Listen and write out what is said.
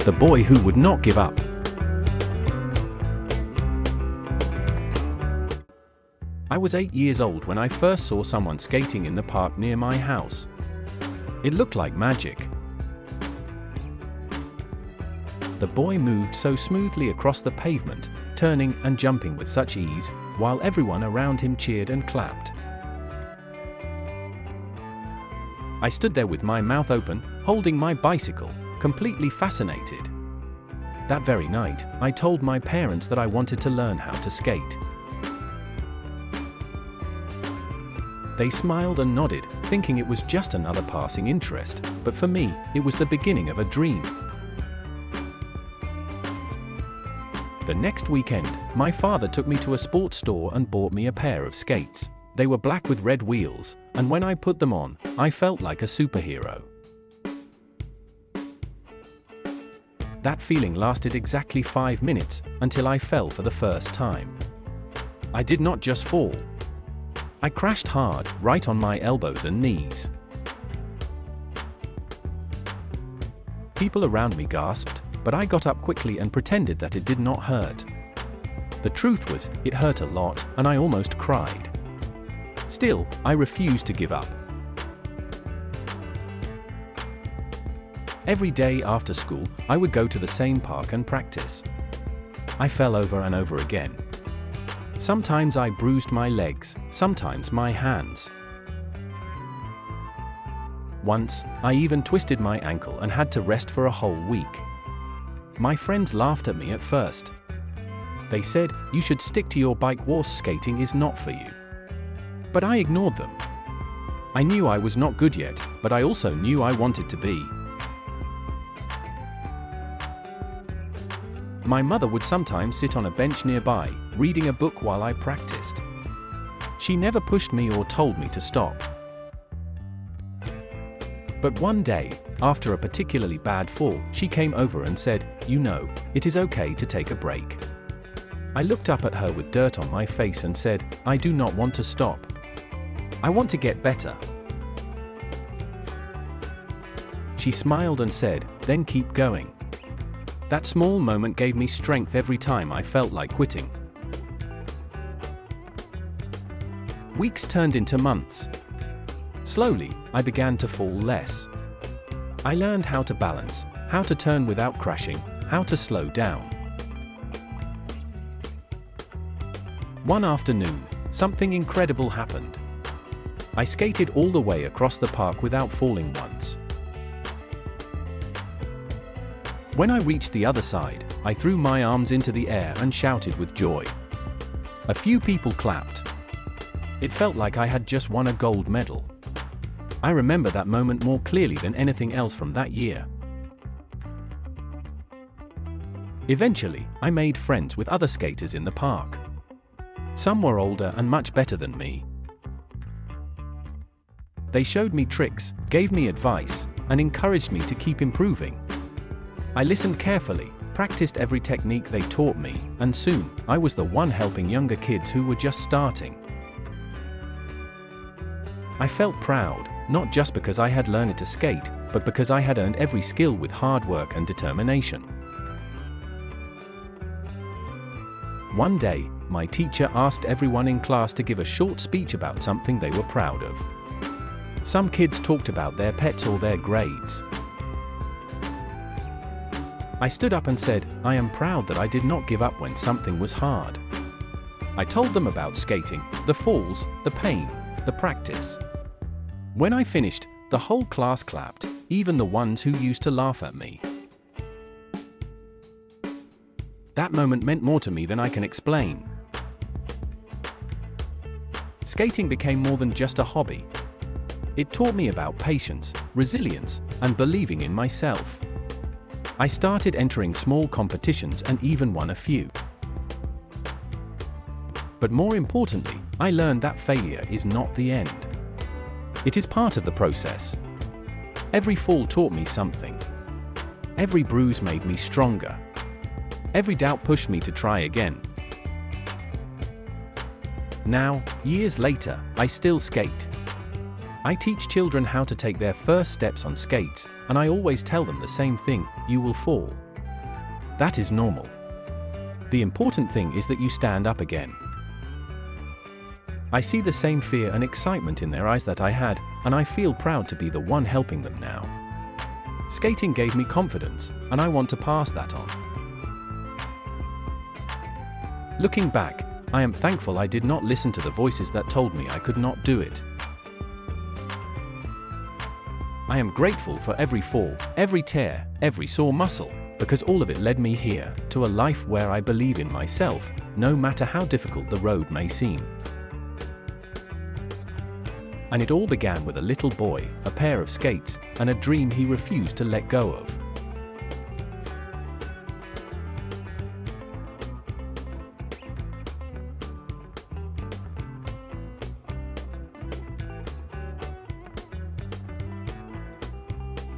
The boy who would not give up. I was 8 years old when I first saw someone skating in the park near my house. It looked like magic. The boy moved so smoothly across the pavement, turning and jumping with such ease, while everyone around him cheered and clapped. I stood there with my mouth open, holding my bicycle, completely fascinated. That very night, I told my parents that I wanted to learn how to skate. They smiled and nodded, thinking it was just another passing interest, but for me, it was the beginning of a dream. The next weekend, my father took me to a sports store and bought me a pair of skates. They were black with red wheels, and when I put them on, I felt like a superhero. That feeling lasted exactly 5 minutes, until I fell for the first time. I did not just fall. I crashed hard, right on my elbows and knees. People around me gasped, but I got up quickly and pretended that it did not hurt. The truth was, it hurt a lot, and I almost cried. Still, I refused to give up. Every day after school, I would go to the same park and practice. I fell over and over again. Sometimes I bruised my legs, sometimes my hands. Once, I even twisted my ankle and had to rest for a whole week. My friends laughed at me at first. They said, "You should stick to your bike, horse skating is not for you." But I ignored them. I knew I was not good yet, but I also knew I wanted to be. My mother would sometimes sit on a bench nearby, reading a book while I practiced. She never pushed me or told me to stop. But one day, after a particularly bad fall, she came over and said, "You know, it is okay to take a break." I looked up at her with dirt on my face and said, "I do not want to stop. I want to get better." She smiled and said, "Then keep going." That small moment gave me strength every time I felt like quitting. Weeks turned into months. Slowly, I began to fall less. I learned how to balance, how to turn without crashing, how to slow down. One afternoon, something incredible happened. I skated all the way across the park without falling once. When I reached the other side, I threw my arms into the air and shouted with joy. A few people clapped. It felt like I had just won a gold medal. I remember that moment more clearly than anything else from that year. Eventually, I made friends with other skaters in the park. Some were older and much better than me. They showed me tricks, gave me advice, and encouraged me to keep improving. I listened carefully, practiced every technique they taught me, and soon, I was the one helping younger kids who were just starting. I felt proud, not just because I had learned to skate, but because I had earned every skill with hard work and determination. One day, my teacher asked everyone in class to give a short speech about something they were proud of. Some kids talked about their pets or their grades. I stood up and said, "I am proud that I did not give up when something was hard." I told them about skating, the falls, the pain, the practice. When I finished, the whole class clapped, even the ones who used to laugh at me. That moment meant more to me than I can explain. Skating became more than just a hobby. It taught me about patience, resilience, and believing in myself. I started entering small competitions and even won a few. But more importantly, I learned that failure is not the end. It is part of the process. Every fall taught me something. Every bruise made me stronger. Every doubt pushed me to try again. Now, years later, I still skate. I teach children how to take their first steps on skates, and I always tell them the same thing: you will fall. That is normal. The important thing is that you stand up again. I see the same fear and excitement in their eyes that I had, and I feel proud to be the one helping them now. Skating gave me confidence, and I want to pass that on. Looking back, I am thankful I did not listen to the voices that told me I could not do it. I am grateful for every fall, every tear, every sore muscle, because all of it led me here, to a life where I believe in myself, no matter how difficult the road may seem. And it all began with a little boy, a pair of skates, and a dream he refused to let go of.